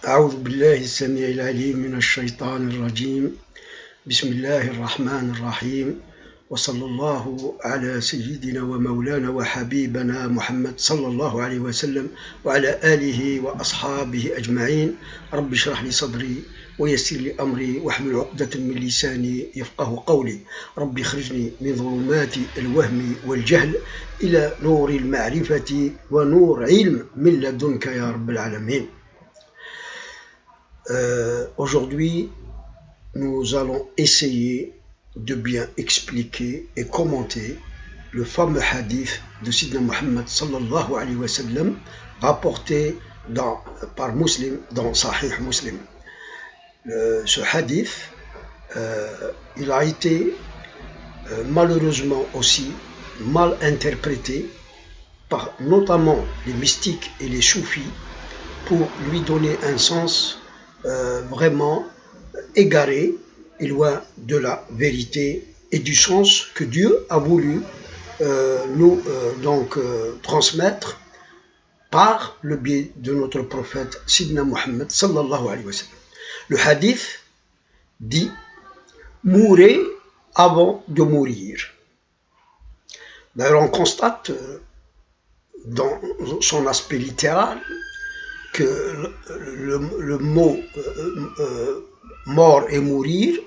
أعوذ بالله السميع العليم من الشيطان الرجيم بسم الله الرحمن الرحيم وصلى الله على سيدنا ومولانا وحبيبنا محمد صلى الله عليه وسلم وعلى آله وأصحابه أجمعين. رب اشرح لي صدري ويسر لي أمري واحلل عقدة من لساني يفقه قولي. رب اخرجني من ظلمات الوهم والجهل إلى نور المعرفة ونور علم من لدنك يا رب العالمين. Aujourd'hui, nous allons essayer de bien expliquer et commenter le fameux hadith de Sidna Muhammad sallallahu alayhi wa sallam rapporté par Muslim dans Sahih Muslim. Ce hadith, il a été malheureusement aussi mal interprété par notamment les mystiques et les soufis pour lui donner un sens vraiment égaré et loin de la vérité et du sens que Dieu a voulu nous transmettre par le biais de notre prophète Sidna Muhammad sallallahu alayhi wa sallam. Le hadith dit « Mourez avant de mourir ». D'ailleurs, on constate dans son aspect littéral que le mot mort et mourir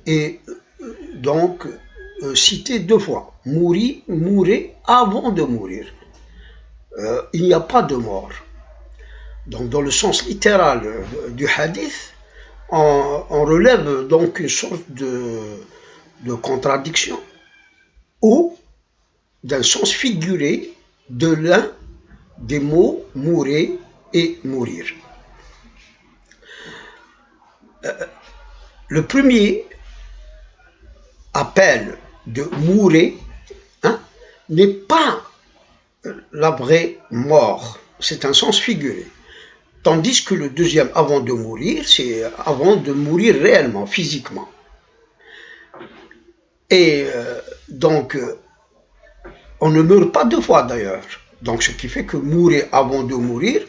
est donc cité deux fois. Mourez avant de mourir. Il n'y a pas de mort. Donc dans le sens littéral du hadith, on relève donc une sorte de contradiction ou d'un sens figuré de l'un des mots mourir et mourir. Le premier appel de mourir n'est pas la vraie mort, c'est un sens figuré. Tandis que le deuxième, avant de mourir, c'est avant de mourir réellement, physiquement. Et donc, on ne meurt pas deux fois d'ailleurs. Donc, ce qui fait que mourir avant de mourir,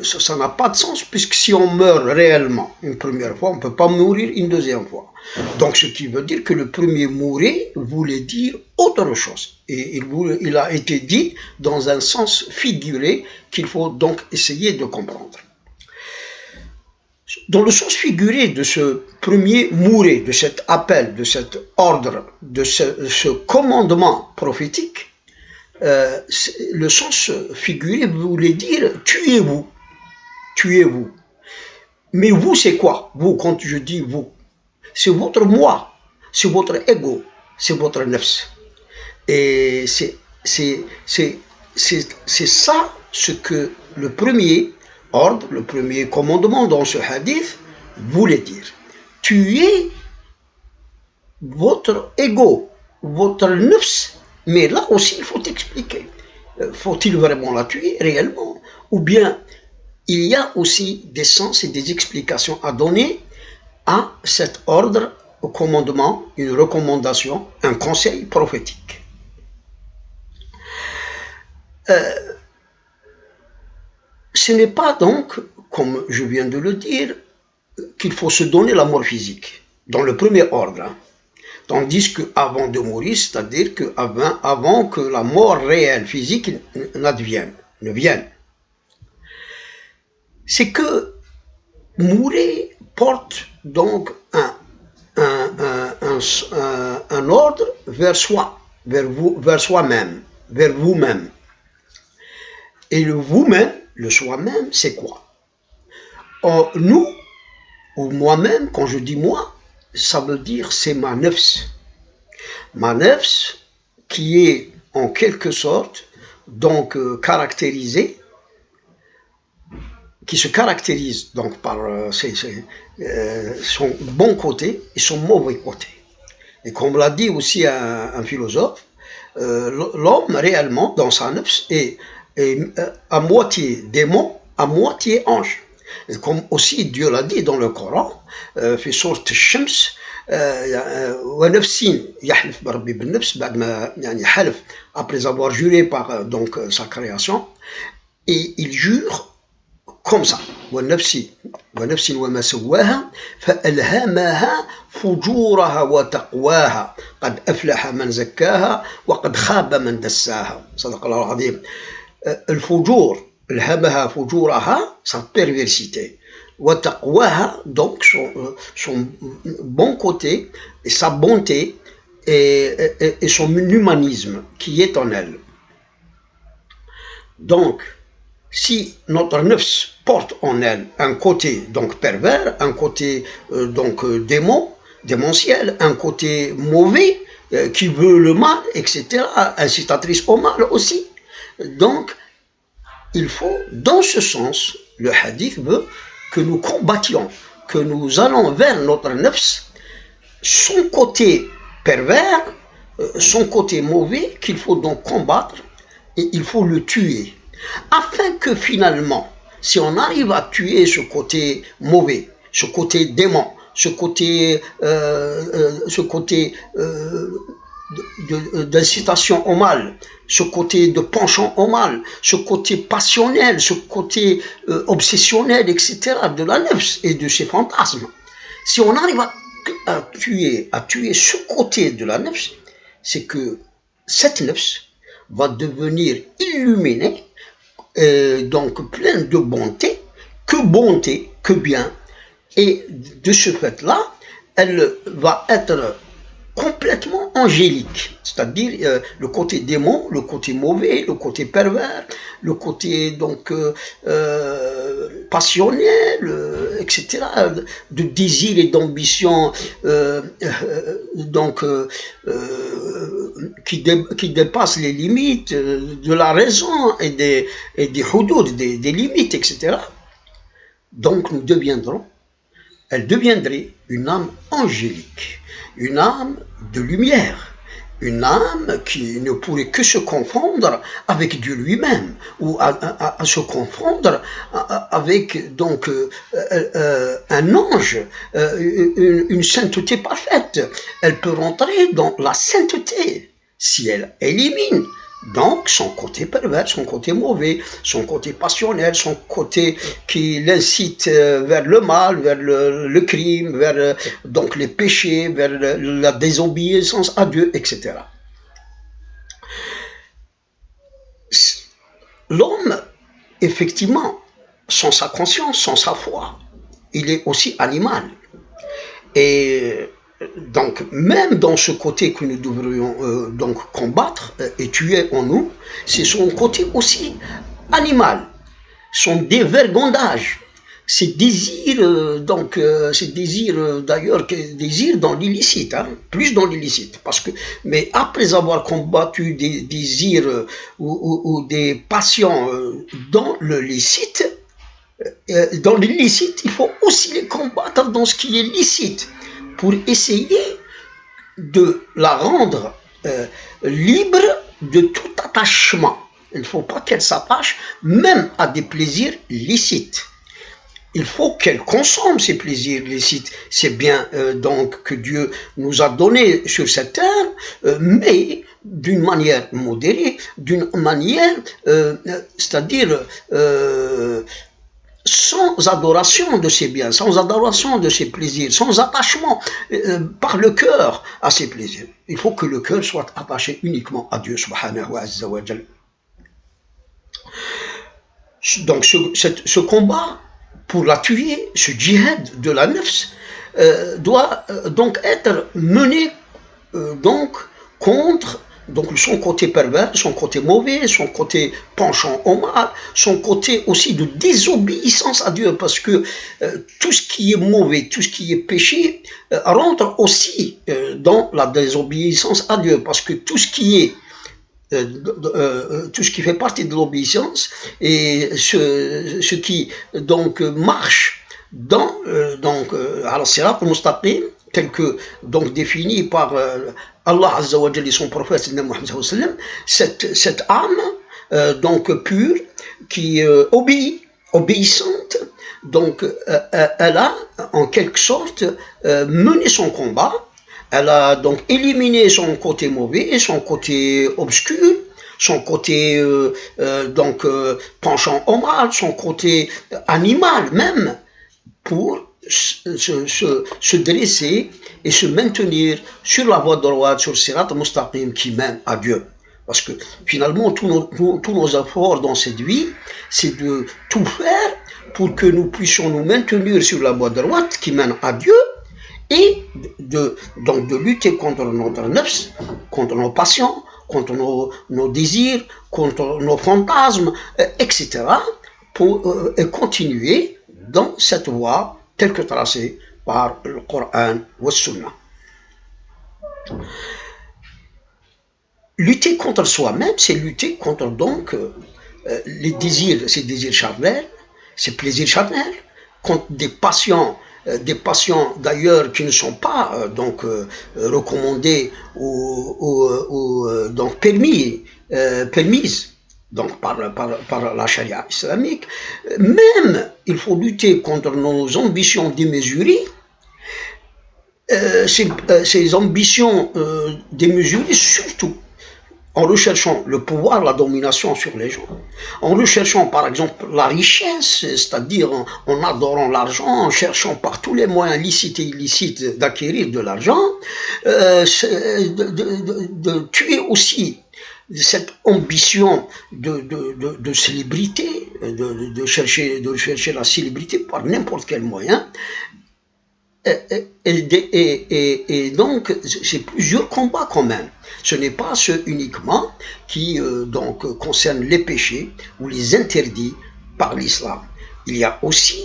ça n'a pas de sens, puisque si on meurt réellement une première fois, on ne peut pas mourir une deuxième fois. Donc, ce qui veut dire que le premier mourir voulait dire autre chose. Et il a été dit dans un sens figuré qu'il faut donc essayer de comprendre. Dans le sens figuré de ce premier mourir, de cet appel, de cet ordre, de ce commandement prophétique, le sens figuré voulait dire tuez-vous, tuez-vous. Mais vous, c'est quoi? Vous, quand je dis vous, c'est votre moi, c'est votre ego, c'est votre nefs. Et c'est ça ce que le premier ordre, le premier commandement dans ce hadith voulait dire. Tuez votre ego, votre nefs. Mais là aussi, il faut expliquer. Faut-il vraiment la tuer réellement? Ou bien, il y a aussi des sens et des explications à donner à cet ordre, au commandement, une recommandation, un conseil prophétique. Ce n'est pas donc, comme je viens de le dire, qu'il faut se donner la mort physique, dans le premier ordre. Tandis qu'avant de mourir, c'est-à-dire avant que la mort réelle, physique, ne vienne. C'est que mourir porte donc un ordre vers soi, vers soi-même, vers vous-même. Et le vous-même, le soi-même, c'est quoi? Nous, ou moi-même, quand je dis moi, ça veut dire c'est ma nefs. Ma nefs qui est en quelque sorte donc caractérisée, qui se caractérise donc par son bon côté et son mauvais côté. Et comme l'a dit aussi un philosophe, l'homme réellement dans sa nefs est à moitié démon, à moitié ange. Et comme aussi Dieu l'a dit dans le Coran, في سورة الشمس ونفس يحلف بربي بالنفس بعد ما يعني حلف après avoir juré par donc sa création, et il jure comme ça. ونفس وما سواها فألهمها فجورها وتقواها قد أفلح من زكاها وقد خاب من دساها صدق الله العظيم. الفجور ألهمها فجورها sa perversité, وتقواها donc son bon côté et sa bonté et son humanisme qui est en elle. Donc si notre nefs porte en elle un côté donc pervers, un côté démentiel, un côté mauvais, qui veut le mal, etc., incitatrice au mal aussi. Donc, il faut, dans ce sens, le hadith veut que nous combattions, que nous allons vers notre nefs, son côté pervers, son côté mauvais, qu'il faut donc combattre, et il faut le tuer. Afin que finalement, si on arrive à tuer ce côté mauvais, ce côté démon, ce côté d'incitation au mal, ce côté de penchant au mal, ce côté passionnel, ce côté obsessionnel, etc., de la nefs et de ses fantasmes. Si on arrive à tuer ce côté de la nefs, c'est que cette nefs va devenir illuminée, donc pleine de bonté, que bien. Et de ce fait-là, elle va être complètement angélique, c'est-à-dire le côté démon, le côté mauvais, le côté pervers, le côté donc passionnel, etc., de désir et d'ambition qui dépassent les limites de la raison et des hudud, des limites, etc. Donc elle deviendrait une âme angélique, une âme de lumière, une âme qui ne pourrait que se confondre avec Dieu lui-même, ou à se confondre avec donc un ange, une sainteté parfaite. Elle peut rentrer dans la sainteté si elle élimine donc son côté pervers, son côté mauvais, son côté passionnel, son côté qui l'incite vers le mal, vers le crime, vers donc les péchés, vers la désobéissance à Dieu, etc. L'homme, effectivement, sans sa conscience, sans sa foi, il est aussi animal. Et donc, même dans ce côté que nous devrions donc combattre et tuer en nous, c'est son côté aussi animal, son dévergondage, ses désirs, d'ailleurs, désirs dans l'illicite, hein, plus dans l'illicite, mais après avoir combattu des désirs ou des passions dans le licite, il faut aussi les combattre dans ce qui est licite, pour essayer de la rendre libre de tout attachement. Il ne faut pas qu'elle s'attache même à des plaisirs licites. Il faut qu'elle consomme ces plaisirs licites. C'est bien donc que Dieu nous a donné sur cette terre, mais d'une manière modérée, d'une manière, c'est-à-dire sans adoration de ses biens, sans adoration de ses plaisirs, sans attachement par le cœur à ses plaisirs. Il faut que le cœur soit attaché uniquement à Dieu subhanahu wa ta'ala. Donc ce combat pour la tuer, ce djihad de la nefs, doit donc être mené contre son côté pervers, son côté mauvais, son côté penchant au mal, son côté aussi de désobéissance à Dieu, parce que tout ce qui est mauvais, tout ce qui est péché, rentre aussi dans la désobéissance à Dieu, parce que tout ce qui fait partie de l'obéissance et ce qui donc marche dans al-sirat al-mustaqim, tel que donc défini par Allah Azza wa Jalla et son prophète Muhammad sallallahu alayhi wa sallam, cette âme donc pure qui obéissante, donc elle a en quelque sorte mené son combat. Elle a donc éliminé son côté mauvais et son côté obscur son côté penchant au mal, son côté animal même, pour se dresser et se maintenir sur la voie droite, sur Sirat al-Mustaqim qui mène à Dieu. Parce que finalement, tous nos efforts dans cette vie, c'est de tout faire pour que nous puissions nous maintenir sur la voie droite qui mène à Dieu, et donc de lutter contre notre nefs, contre nos passions, contre nos désirs, contre nos fantasmes, etc., pour continuer dans cette voie telle que tracée par le Coran ou le Sunna. Lutter contre soi-même, c'est lutter contre donc les désirs, ces désirs charnels, ces plaisirs charnels, contre des passions d'ailleurs qui ne sont pas recommandées ou donc permises donc par la charia islamique. Même il faut lutter contre nos ambitions démesurées, ces ambitions démesurées, surtout en recherchant le pouvoir, la domination sur les gens, en recherchant par exemple la richesse, c'est-à-dire en adorant l'argent, en cherchant par tous les moyens licites et illicites d'acquérir de l'argent, de tuer aussi cette ambition de célébrité, de chercher la célébrité par n'importe quel moyen. Et donc, c'est plusieurs combats quand même. Ce n'est pas ceux uniquement qui concernent les péchés ou les interdits par l'islam. Il y a aussi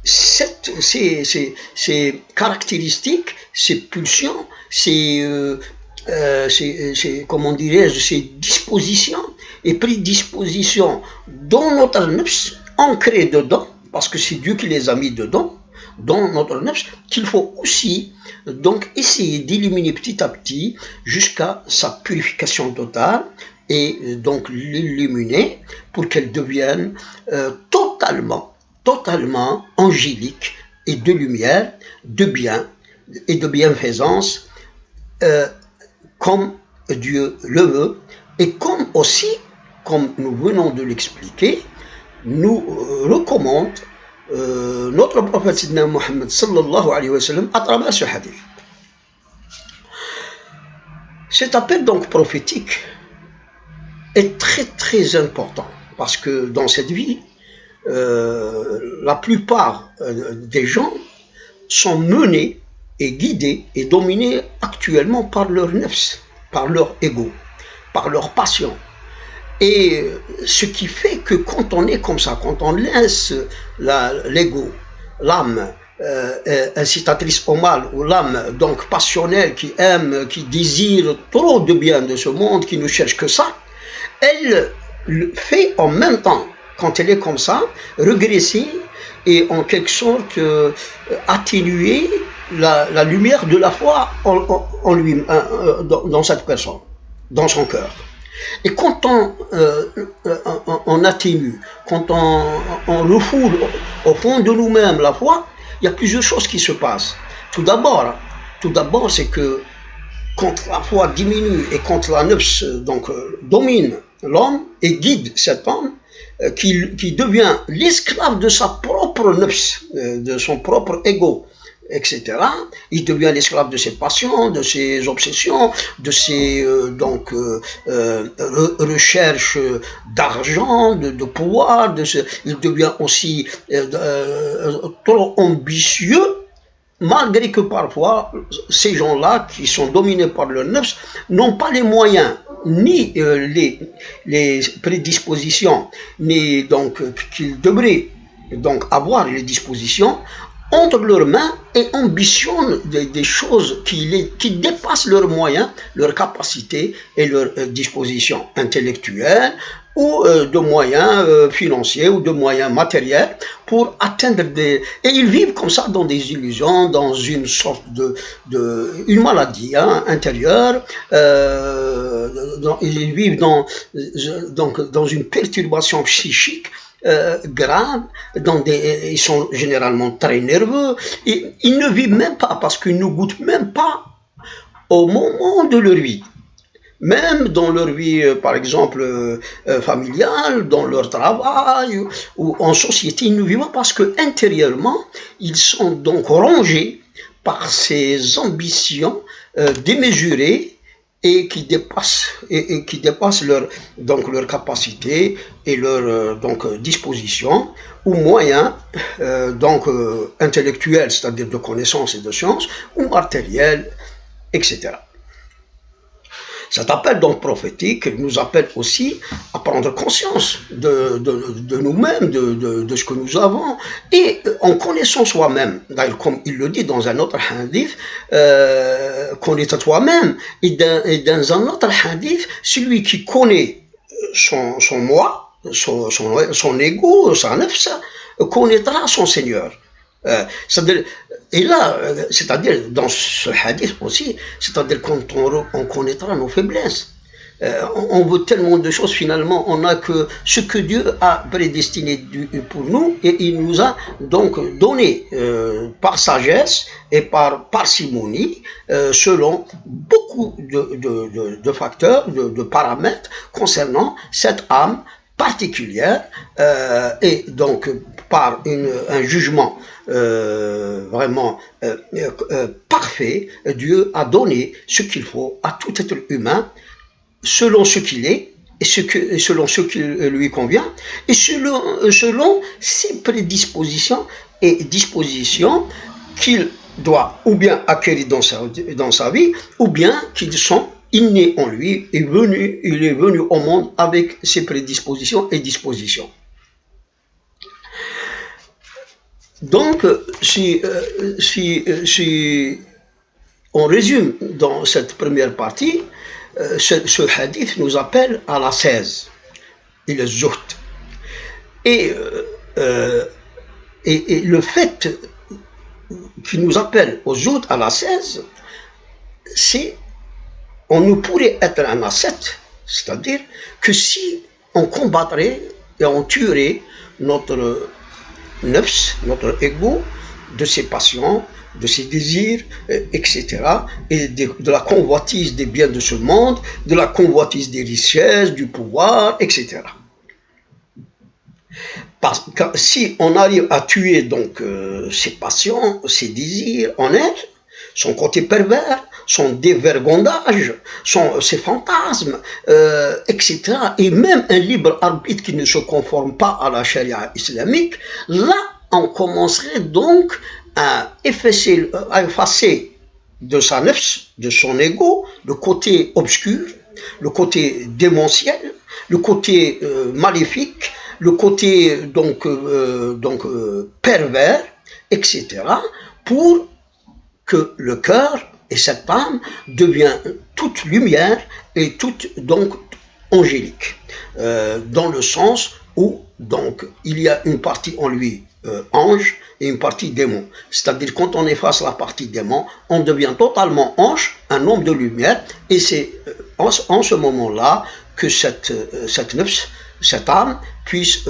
ces caractéristiques, ces pulsions, comment dirais-je, ces dispositions et prédispositions dans notre nefs, ancrées dedans, parce que c'est Dieu qui les a mis dedans, dans notre nefs, qu'il faut aussi donc essayer d'éliminer petit à petit jusqu'à sa purification totale, et donc l'illuminer pour qu'elle devienne totalement angélique et de lumière, de bien et de bienfaisance, comme Dieu le veut, et comme aussi, comme nous venons de l'expliquer, nous recommande notre prophète Sidna Muhammad sallallahu alayhi wa sallam à travers ce hadith. Cet appel donc prophétique est très très important, parce que dans cette vie, la plupart des gens sont menés et guidés et dominés actuellement par leur nefs, par leur ego, par leur passion. Et ce qui fait que quand on est comme ça, quand on laisse l'ego, l'âme incitatrice au mal, ou l'âme donc passionnelle qui aime, qui désire trop de bien de ce monde, qui ne cherche que ça, elle fait en même temps, quand elle est comme ça, régresser et en quelque sorte atténuer la lumière de la foi en lui, dans cette personne, dans son cœur. Et quand on atténue, quand on refoule au fond de nous-mêmes la foi, il y a plusieurs choses qui se passent. Tout d'abord, c'est que quand la foi diminue et quand la nefs domine l'homme et guide cet homme, qui devient l'esclave de sa propre nefs, de son propre ego, etc. Il devient l'esclave de ses passions, de ses obsessions, de ses recherches d'argent, de pouvoir. Il devient aussi trop ambitieux, malgré que parfois ces gens-là qui sont dominés par leur nefs n'ont pas les moyens, ni les prédispositions, ni donc qu'ils devraient donc avoir les dispositions entre leurs mains, et ambitionnent des choses qui dépassent leurs moyens, leurs capacités et leurs dispositions intellectuelles, ou de moyens financiers ou de moyens matériels pour atteindre et ils vivent comme ça dans des illusions, dans une sorte une maladie intérieure, ils vivent dans une perturbation psychique grave, ils sont généralement très nerveux, et ils ne vivent même pas, parce qu'ils ne goûtent même pas au moment de leur vie. même dans leur vie, par exemple, familiale, dans leur travail ou en société, ils ne vivent pas parce que intérieurement, ils sont donc rongés par ces ambitions démesurées et qui dépassent leur capacité et leur disposition ou moyens intellectuels, c'est-à-dire de connaissances et de sciences, ou matériels, etc. Cet appel donc prophétique nous appelle aussi à prendre conscience de nous-mêmes, de ce que nous avons, et en connaissant soi-même, d'ailleurs comme il le dit dans un autre hadith, connaître toi-même, et dans un autre hadith, celui qui connaît son moi, son ego, sa nefs, connaîtra son Seigneur. Et là, c'est-à-dire dans ce hadith aussi, c'est-à-dire quand on connaîtra nos faiblesses. On veut tellement de choses, finalement, on n'a que ce que Dieu a prédestiné pour nous, et il nous a donc donné par sagesse et par parcimonie, selon beaucoup de facteurs, de paramètres concernant cette âme particulière, et donc par un jugement vraiment parfait, Dieu a donné ce qu'il faut à tout être humain, selon ce qu'il est, et selon ce qui lui convient, et selon ses prédispositions et dispositions qu'il doit ou bien acquérir dans sa vie, ou bien qu'ils sont innés en lui, il est venu au monde avec ses prédispositions et dispositions. Donc, si on résume dans cette première partie, ce hadith nous appelle à l'ascèse et le zuhd. Et le fait qu'il nous appelle au zuhd, à l'ascèse, c'est on ne pourrait être un ascète, c'est-à-dire que si on combattrait et on tuerait notre nefs, notre ego, de ses passions, de ses désirs, etc., et de la convoitise des biens de ce monde, de la convoitise des richesses, du pouvoir, etc. Parce que si on arrive à tuer donc ses passions, ses désirs en elle, son côté pervers, son dévergondage, ses fantasmes, etc., et même un libre arbitre qui ne se conforme pas à la charia islamique, là, on commencerait donc à effacer de sa nefs, de son ego, le côté obscur, le côté démentiel, le côté maléfique, le côté pervers, etc., pour que le cœur et cette âme deviennent toute lumière et toute donc angélique, dans le sens où donc il y a une partie en lui ange et une partie démon. C'est-à-dire quand on efface la partie démon, on devient totalement ange, un homme de lumière, et c'est en ce moment-là que cette nefs, cette âme puisse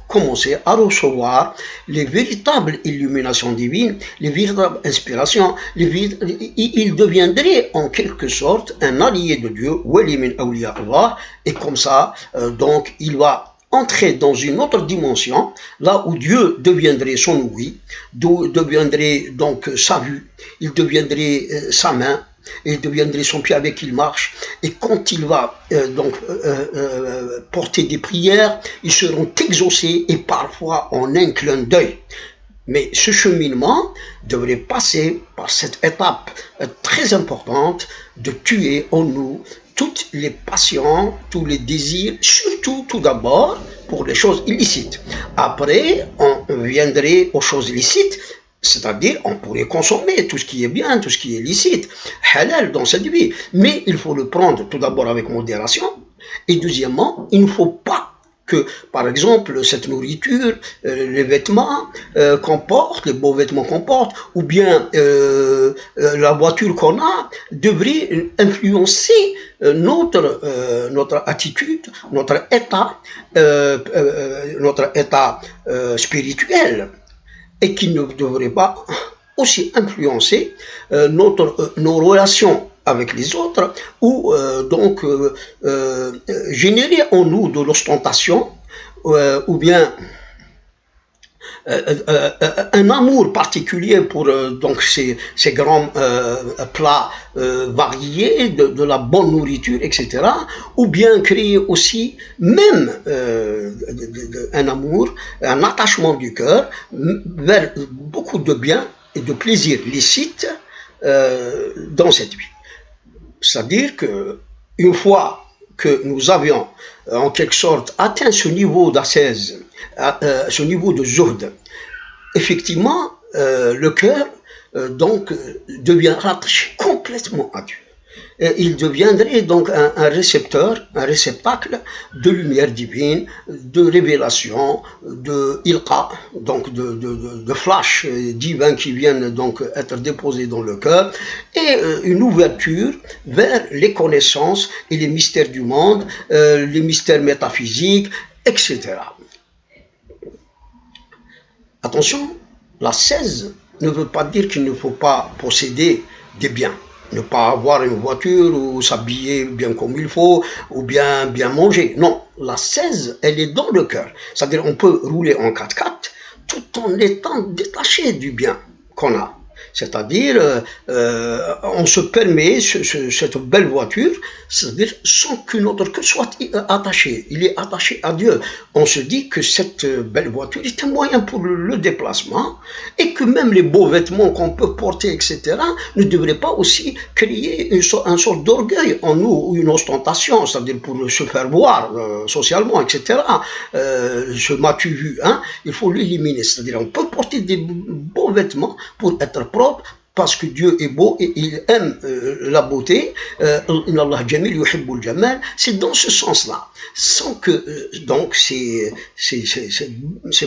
commencer à recevoir les véritables illuminations divines, les véritables inspirations, il deviendrait en quelque sorte un allié de Dieu, wali min awliya Allah, et comme ça, donc il va entrer dans une autre dimension, là où Dieu deviendrait son ouïe, deviendrait donc sa vue, il deviendrait sa main, il deviendrait son pied avec qui il marche, et quand il va porter des prières, ils seront exaucés, et parfois en un clin d'œil. Mais ce cheminement devrait passer par cette étape très importante de tuer en nous toutes les passions, tous les désirs, surtout tout d'abord pour les choses illicites. Après, on viendrait aux choses licites, c'est-à-dire on pourrait consommer tout ce qui est bien, tout ce qui est licite, halal dans cette vie. Mais il faut le prendre tout d'abord avec modération, et deuxièmement, il ne faut pas que, par exemple, cette nourriture, les vêtements qu'on porte, les beaux vêtements qu'on porte, ou bien la voiture qu'on a, devrait influencer notre attitude, notre état spirituel, et qui ne devrait pas aussi influencer nos relations avec les autres, ou générer en nous de l'ostentation, ou bien un amour particulier pour donc ces grands plats variés, de la bonne nourriture, etc. Ou bien créer aussi même un amour, un attachement du cœur vers beaucoup de biens et de plaisirs licites dans cette vie. C'est-à-dire que une fois que nous avions en quelque sorte atteint ce niveau d'ascèse, ce niveau de zuhd, effectivement, le cœur devient rattaché complètement à Dieu. Il deviendrait donc un récepteur, un réceptacle de lumière divine, de révélation, de ilqa, donc de flash divin qui viennent donc être déposés dans le cœur, et une ouverture vers les connaissances et les mystères du monde, les mystères métaphysiques, etc. Attention, l'ascèse ne veut pas dire qu'il ne faut pas posséder des biens. Ne pas avoir une voiture ou s'habiller bien comme il faut ou bien manger. Non, l'ascèse, elle est dans le cœur. C'est-à-dire on peut rouler en 4x4 tout en étant détaché du bien qu'on a. C'est-à-dire, on se permet cette belle voiture, c'est-à-dire sans que notre cœur soit attaché. Il est attaché à Dieu. On se dit que cette belle voiture est un moyen pour le déplacement et que même les beaux vêtements qu'on peut porter, etc., ne devraient pas aussi créer une sorte d'orgueil en nous, ou une ostentation, c'est-à-dire pour se faire voir socialement, etc. Ce m'as-tu vu, hein? Il faut l'éliminer. C'est-à-dire, on peut porter des beaux vêtements pour être propre, parce que Dieu est beau et il aime la beauté. C'est dans ce sens-là, sans que donc ces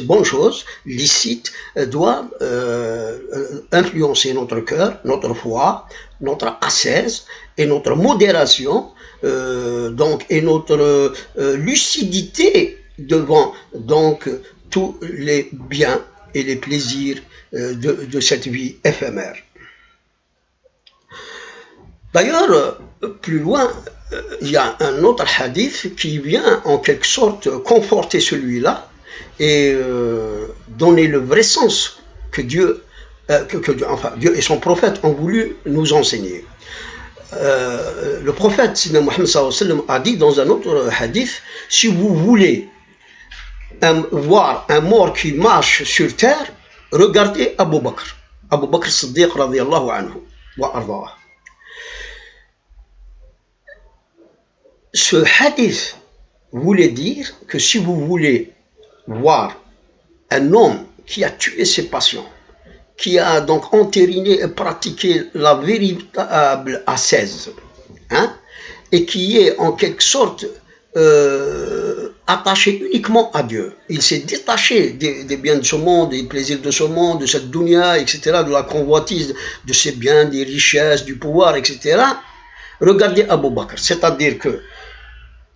bonnes choses licites doivent influencer notre cœur, notre foi, notre ascèse et notre modération, et notre lucidité devant donc tous les biens et les plaisirs de cette vie éphémère. D'ailleurs, plus loin, il y a un autre hadith qui vient en quelque sorte conforter celui-là et donner le vrai sens que Dieu et son prophète ont voulu nous enseigner. Le prophète Sidna Muhammad sallallahu alayhi wa sallam a dit dans un autre hadith: si vous voulez voir un mort qui marche sur terre, regardez Abu Bakr Siddiq radiyallahu anhu wa ardaah. Ce hadith voulait dire que si vous voulez voir un homme qui a tué ses passions, qui a donc entériné et pratiqué la véritable ascèse, hein, et qui est en quelque sorte attaché uniquement à Dieu. Il s'est détaché des biens de ce monde, des plaisirs de ce monde, de cette dunya, etc., de la convoitise de ces biens, des richesses, du pouvoir, etc. Regardez Abu Bakr, c'est-à-dire que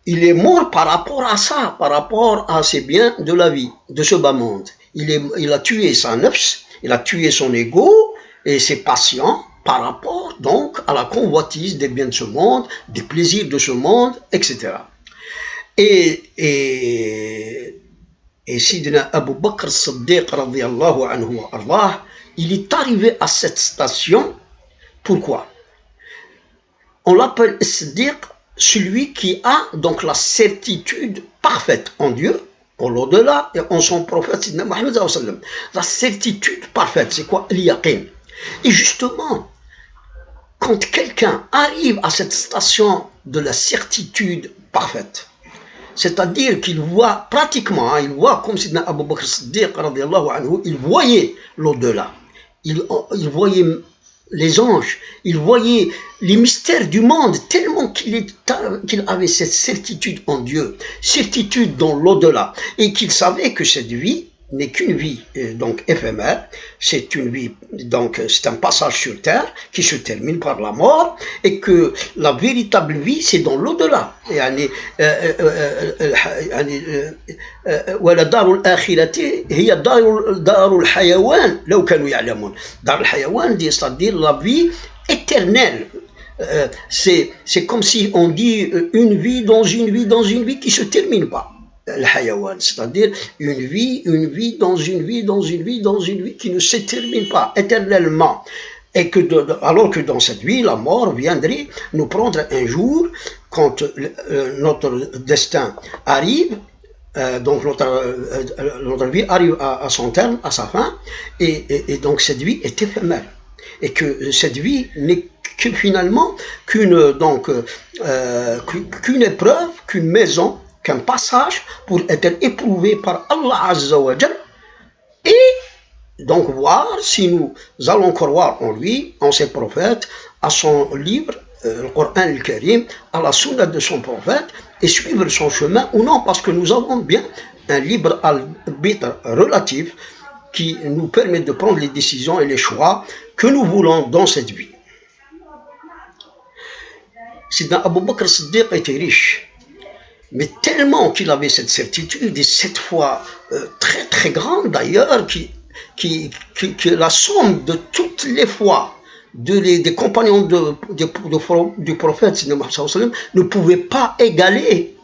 il est mort par rapport à ça, par rapport à ces biens de la vie, de ce bas monde. Il a tué sa nefs, il a tué son ego et ses passions par rapport donc à la convoitise des biens de ce monde, des plaisirs de ce monde, etc. Et Sidina Abu Bakr Siddiq radiyallahu anhu wa ardah, il est arrivé à cette station. Pourquoi? On l'appelle Siddiq, celui qui a donc la certitude parfaite en Dieu, en l'au-delà, et en son prophète Sidina Muhammad sallallahu alayhi wa sallam. La certitude parfaite, c'est quoi? L'yaqin. Et justement, quand quelqu'un arrive à cette station de la certitude parfaite, c'est-à-dire qu'il voit pratiquement, il voit comme Sidina Abu Bakr Siddiq radiyallahu anhu, il voyait l'au-delà, il voyait les anges, il voyait les mystères du monde, tellement qu'il avait cette certitude en Dieu, certitude dans l'au-delà, et qu'il savait que cette vie n'est qu'une vie donc éphémère, c'est une vie, donc c'est un passage sur terre qui se termine par la mort, et que la véritable vie c'est dans l'au-delà. وَلَدَارُ الْآخِرَةِ هِيَ دَارُ الْحَيَوَانِ لَوْ كَانُوا يَعْلَمُونَ. Dar al-Hayawan, c'est-à-dire la vie éternelle, C'est comme si on dit une vie dans une vie dans une vie qui se termine pas. Le hayawan, c'est-à-dire une vie dans une vie dans une vie dans une vie qui ne se termine pas éternellement. Et que alors que dans cette vie, la mort viendrait nous prendre un jour quand notre destin arrive. Donc notre vie arrive à son terme, à sa fin, et donc cette vie est éphémère. Et que cette vie n'est que finalement qu'une épreuve, qu'une maison, qu'un passage pour être éprouvé par Allah Azza wa Jal, et donc voir si nous allons croire en lui, en ses prophètes, à son livre, le Coran al-Karim, à la sunna de son prophète, et suivre son chemin ou non, parce que nous avons bien un libre arbitre relatif qui nous permet de prendre les décisions et les choix que nous voulons dans cette vie. Sidna Abu Bakr Siddiq était riche, mais tellement qu'il avait cette certitude, et cette foi très très grande d'ailleurs, qui est la somme de toutes les fois des compagnons du prophète ne pouvait pas égaler.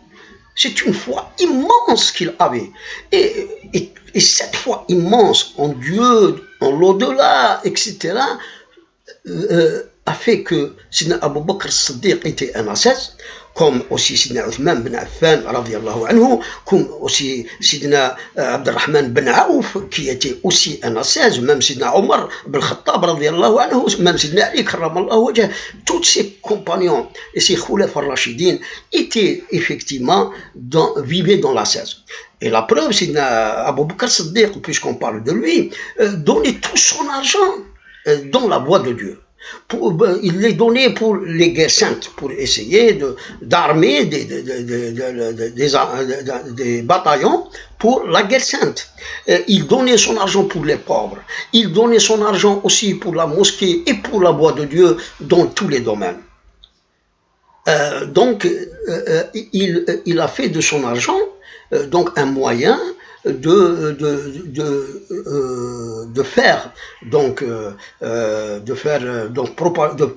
C'est une foi immense qu'il avait. Et cette foi immense en Dieu, en l'au-delà, etc., a fait que Sidna Abu Bakr Siddiq était un ascète, comme aussi Sidna Uthman bin Affan, comme aussi Sidna Abdurrahman bin Aouf, qui était aussi un ascète, même Sidna Omar bin Khattab, même Sidna Ali, tous ces compagnons et ces Khulaf al-Rashidin étaient effectivement vivaient dans l'ascète. Et la preuve, Sidna Abu Bakr Siddiq, puisqu'on parle de lui, donnait tout son argent dans la voie de Dieu. Il les donnait pour les guerres saintes, pour essayer d'armer des bataillons pour la guerre sainte. Il donnait son argent pour les pauvres. Il donnait son argent aussi pour la mosquée et pour la voie de Dieu dans tous les domaines. Donc, il a fait de son argent donc un moyen de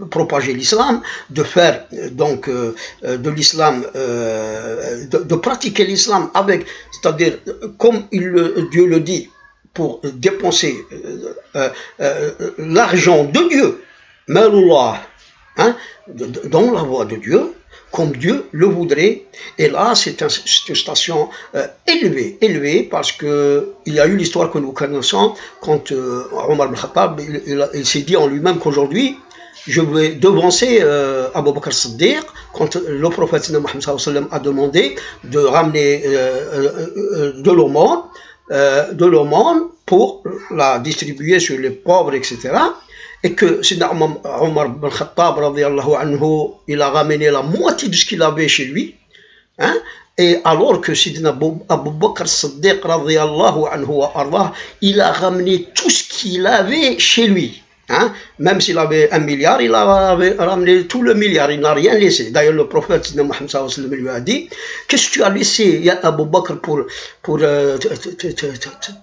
propager l'islam, de faire donc de l'islam, de pratiquer l'islam avec, c'est-à-dire comme Dieu le dit, pour dépenser l'argent de Dieu, malullah, dans la voie de Dieu, comme Dieu le voudrait. Et là, c'est une station élevée, parce que il y a eu l'histoire que nous connaissons quand Omar ibn Khattab, il s'est dit en lui-même qu'aujourd'hui, je vais devancer Abu Bakr Siddiq, quand le prophète Mohammed sallallahu alayhi wa sallam a demandé de ramener de l'aumône pour la distribuer sur les pauvres, etc. Et que Sidna Omar ibn Khattab, il a ramené la moitié de ce qu'il avait chez lui, et alors que Sidna Abu Bakr Siddiq, il a ramené tout ce qu'il avait chez lui. Même s'il avait 1 milliard, il a ramené tout le milliard, il n'a rien laissé. D'ailleurs, le prophète Mohammed sallallahu alayhi wa sallam lui a dit: qu'est-ce que tu as laissé, Abu Bakr, pour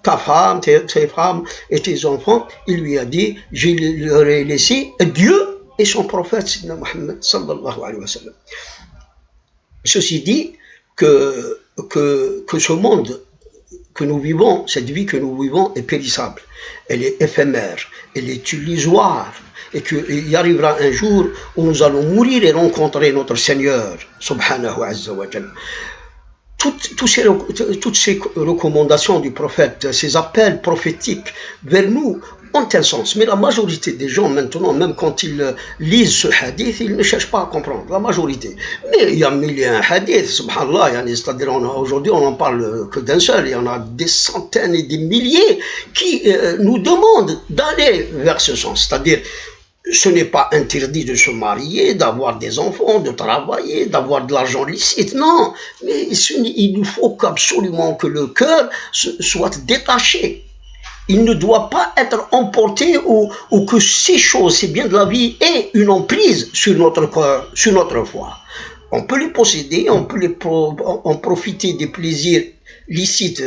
ta femme, tes femmes et tes enfants? Il lui a dit: je leur ai laissé Dieu et son prophète Mohammed sallallahu alayhi wa sallam. Ceci dit, que ce monde que nous vivons, cette vie que nous vivons est périssable, elle est éphémère, elle est illusoire, et qu'il y arrivera un jour où nous allons mourir et rencontrer notre Seigneur, subhanahu azza wa jalla. Toutes ces recommandations du prophète, ces appels prophétiques vers nous ont un sens. Mais la majorité des gens maintenant, même quand ils lisent ce hadith, ils ne cherchent pas à comprendre, la majorité. Mais il y a mille et un hadiths, subhanallah, c'est-à-dire aujourd'hui on n'en parle que d'un seul, il y en a des centaines et des milliers qui nous demandent d'aller vers ce sens. C'est-à-dire, ce n'est pas interdit de se marier, d'avoir des enfants, de travailler, d'avoir de l'argent licite, non. Mais il nous faut absolument que le cœur soit détaché. Il ne doit pas être emporté ou que ces choses, ces biens de la vie, aient une emprise sur notre cœur, sur notre foi. On peut les posséder, on peut en profiter des plaisirs licites,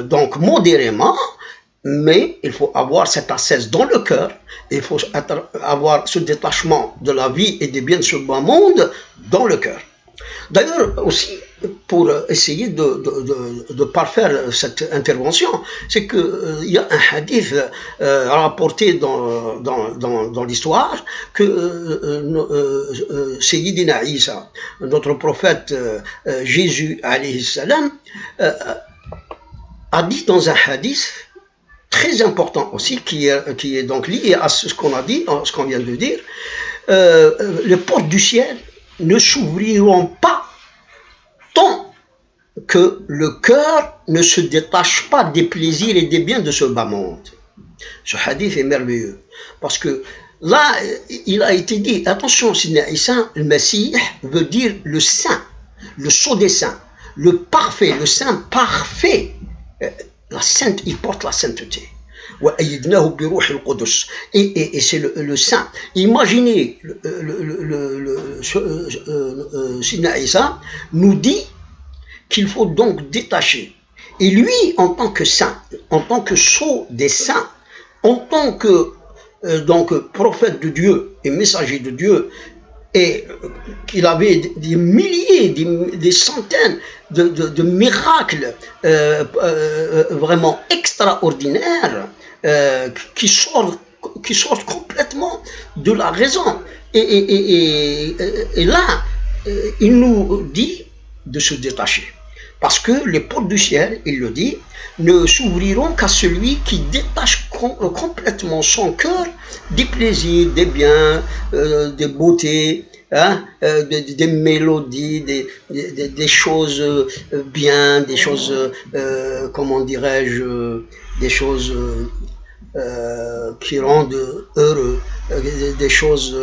donc modérément, mais il faut avoir cette ascèse dans le cœur, il faut avoir ce détachement de la vie et des biens de ce bas monde dans le cœur. D'ailleurs, aussi, pour essayer de parfaire cette intervention, c'est qu'il y a un hadith rapporté dans l'histoire que Sayyidina Isa, notre prophète Jésus, alayhi salam, a dit dans un hadith très important aussi, qui est donc lié à ce qu'on a dit, ce qu'on vient de dire, les portes du ciel ne s'ouvriront pas tant que le cœur ne se détache pas des plaisirs et des biens de ce bas monde. Ce hadith est merveilleux, parce que là, il a été dit, attention, Sidna Isa, le Messie veut dire le saint, le sceau des saints, le parfait, le saint parfait. La sainte, il porte la sainteté. Et c'est le saint. Imaginez, Sidna Isa nous dit qu'il faut donc détacher. Et lui, en tant que saint, en tant que sceau des saints, en tant que donc prophète de Dieu et messager de Dieu, et qu'il avait des milliers, des centaines de miracles vraiment extraordinaires qui sortent complètement de la raison. Et là, il nous dit de se détacher. Parce que les portes du ciel, il le dit, ne s'ouvriront qu'à celui qui détache complètement son cœur des plaisirs, des biens, des beautés, hein, des mélodies, des choses bien, des choses, comment dirais-je, des choses qui rendent heureux, des choses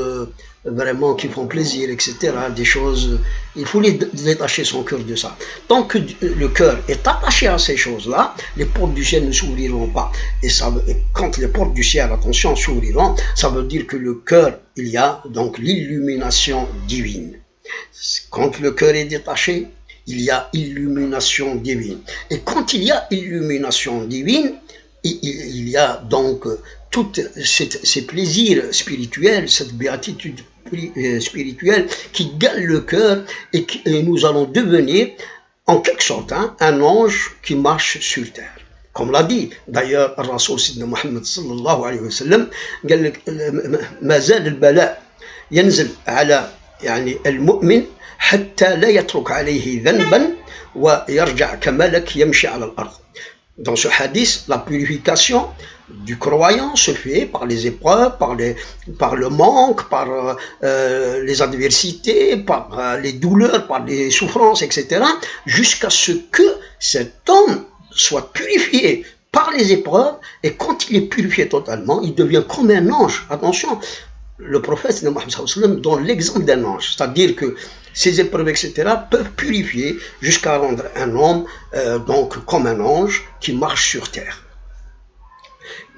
vraiment qui font plaisir, etc. Des choses, il faut détacher son cœur de ça. Tant que le cœur est attaché à ces choses-là, les portes du ciel ne s'ouvriront pas. Et quand les portes du ciel, attention, s'ouvriront, ça veut dire que le cœur, il y a donc l'illumination divine. Quand le cœur est détaché, il y a illumination divine. Et quand il y a illumination divine, il y a donc tous ces plaisirs spirituels, cette béatitude spirituelle qui gagne le cœur et nous allons devenir en quelque sorte un ange qui marche sur terre. Comme l'a dit d'ailleurs Rasoul Sidna Muhammad sallallahu alayhi wa sallam, قال لك ما زال البلاء ينزل على يعني المؤمن حتى لا يترك عليه ذنبا ويرجع كملك يمشي على الأرض. Dans ce hadith, la purification du croyant se fait par les épreuves, par le manque, par les adversités, par les douleurs, par les souffrances, etc., jusqu'à ce que cet homme soit purifié par les épreuves, et quand il est purifié totalement, il devient comme un ange. Attention, le prophète donne l'exemple d'un ange, c'est-à-dire que ces épreuves, etc., peuvent purifier jusqu'à rendre un homme donc comme un ange qui marche sur terre.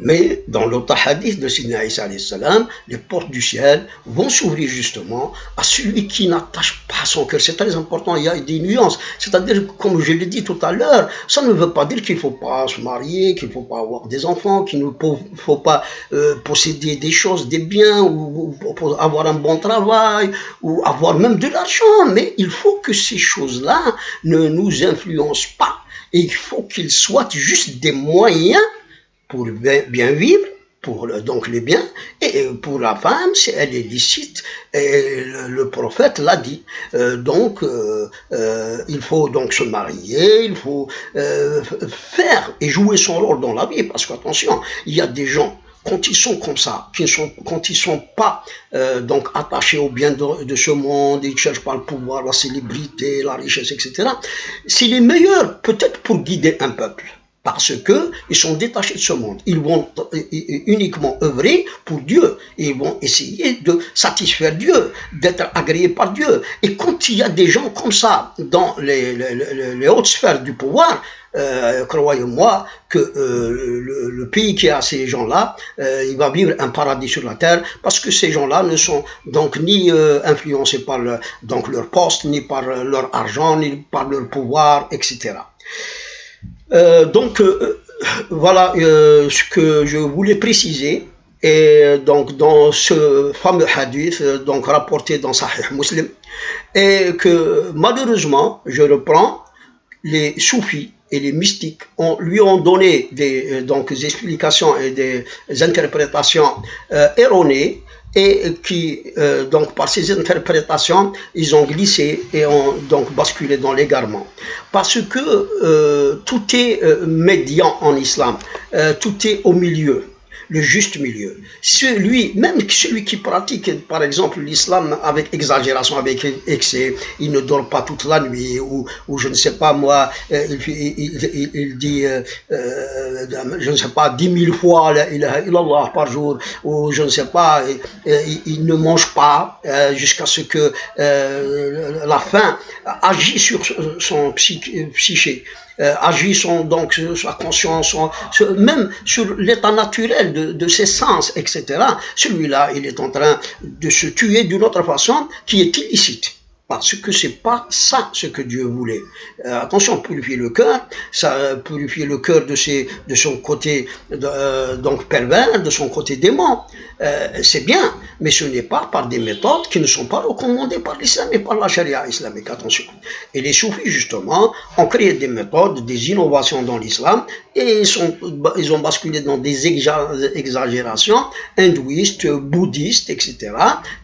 Mais dans l'autre hadith de Sidna Isa alayhi salam, les portes du ciel vont s'ouvrir justement à celui qui n'attache pas son cœur. C'est très important, il y a des nuances. C'est-à-dire, comme je l'ai dit tout à l'heure, ça ne veut pas dire qu'il ne faut pas se marier, qu'il ne faut pas avoir des enfants, qu'il ne faut pas posséder des choses, des biens, ou avoir un bon travail, ou avoir même de l'argent. Mais il faut que ces choses-là ne nous influencent pas. Et il faut qu'ils soient juste des moyens pour bien vivre, pour donc les biens, et pour la femme, si elle est licite, et le prophète l'a dit. Donc, il faut donc se marier, il faut faire et jouer son rôle dans la vie, parce qu'attention, il y a des gens, quand ils sont comme ça, quand ils sont pas donc attachés aux biens de ce monde, ils ne cherchent pas le pouvoir, la célébrité, la richesse, etc., c'est les meilleurs peut-être pour guider un peuple. Parce que ils sont détachés de ce monde. Ils vont uniquement œuvrer pour Dieu. Ils vont essayer de satisfaire Dieu, d'être agréés par Dieu. Et quand il y a des gens comme ça dans les hautes sphères du pouvoir, croyez-moi que le pays qui a ces gens-là, il va vivre un paradis sur la terre, parce que ces gens-là ne sont donc ni influencés par donc leur poste, ni par leur argent, ni par leur pouvoir, etc. Donc, voilà ce que je voulais préciser. Et donc dans ce fameux hadith, donc rapporté dans Sahih Muslim, et que malheureusement, je reprends, les soufis et les mystiques lui ont donné des explications et des interprétations erronées, et qui, donc par ces interprétations, ils ont glissé et ont donc basculé dans l'égarement. Parce que tout est médian en islam, tout est au milieu, le juste milieu. Même celui qui pratique, par exemple, l'islam avec exagération, avec excès, il ne dort pas toute la nuit, ou je ne sais pas moi, il dit, je ne sais pas, 10 000 fois la ilaha illallah par jour, ou je ne sais pas, il ne mange pas jusqu'à ce que la faim agit sur son psyché. Agit donc sur sa conscience, même sur l'état naturel de ses sens, etc. Celui-là, il est en train de se tuer d'une autre façon qui est illicite. Parce que c'est pas ça ce que Dieu voulait. Attention, purifier le cœur, ça purifier le cœur de son côté donc pervers, de son côté démon. C'est bien, mais ce n'est pas par des méthodes qui ne sont pas recommandées par l'islam et par la charia islamique. Attention. Et les soufis, justement, ont créé des méthodes, des innovations dans l'islam, et ils ont basculé dans des exagérations hindouistes, bouddhistes, etc.,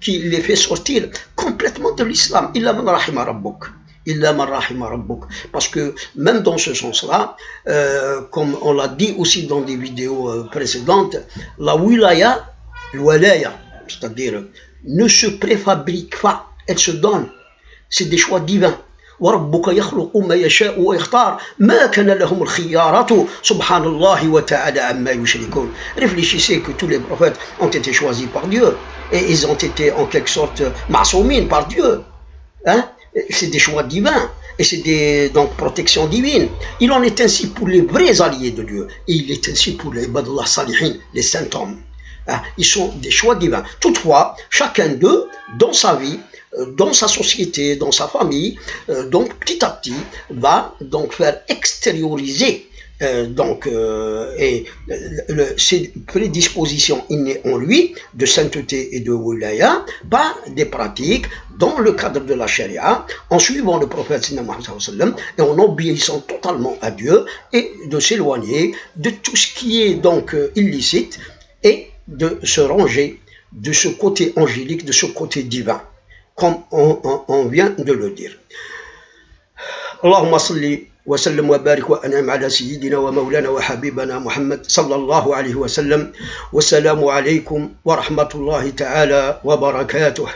qui les fait sortir complètement de l'islam. Illa man rahima rabbuk. Illa man rahima rabbuk. Parce que même dans ce sens-là, comme on l'a dit aussi dans des vidéos précédentes, la wilaya, c'est-à-dire ne se préfabrique pas, elle se donne. C'est des choix divins. وربك يخلق ما يشاء ويختار ما كان لهم الخيارة سبحان الله وتعالى عما يشركون. Réfléchissez que tous les prophètes ont été choisis par Dieu et ils ont été en quelque sorte ma'soumines par Dieu. Hein? C'est des choix divins et c'est des protections divines. Il en est ainsi pour les vrais alliés de Dieu et il est ainsi pour les ibadullah salihin, les saints hommes. Hein? Ils sont des choix divins. Toutefois, chacun d'eux, dans sa vie, dans sa société, dans sa famille, donc petit à petit, va donc faire extérioriser ces prédispositions innées en lui de sainteté et de wilaya par des pratiques dans le cadre de la charia, en suivant le prophète Muhammad et en obéissant totalement à Dieu et de s'éloigner de tout ce qui est donc illicite et de se ranger de ce côté angélique, de ce côté divin, comme on vient de le dire. Allahumma salli wa sallam wa barik wa an'am ala sayyidina wa maulana wa habibana Muhammad sallallahu alayhi wa sallam. Wassalamu alaykum wa rahmatullahi ta'ala wa barakatuh.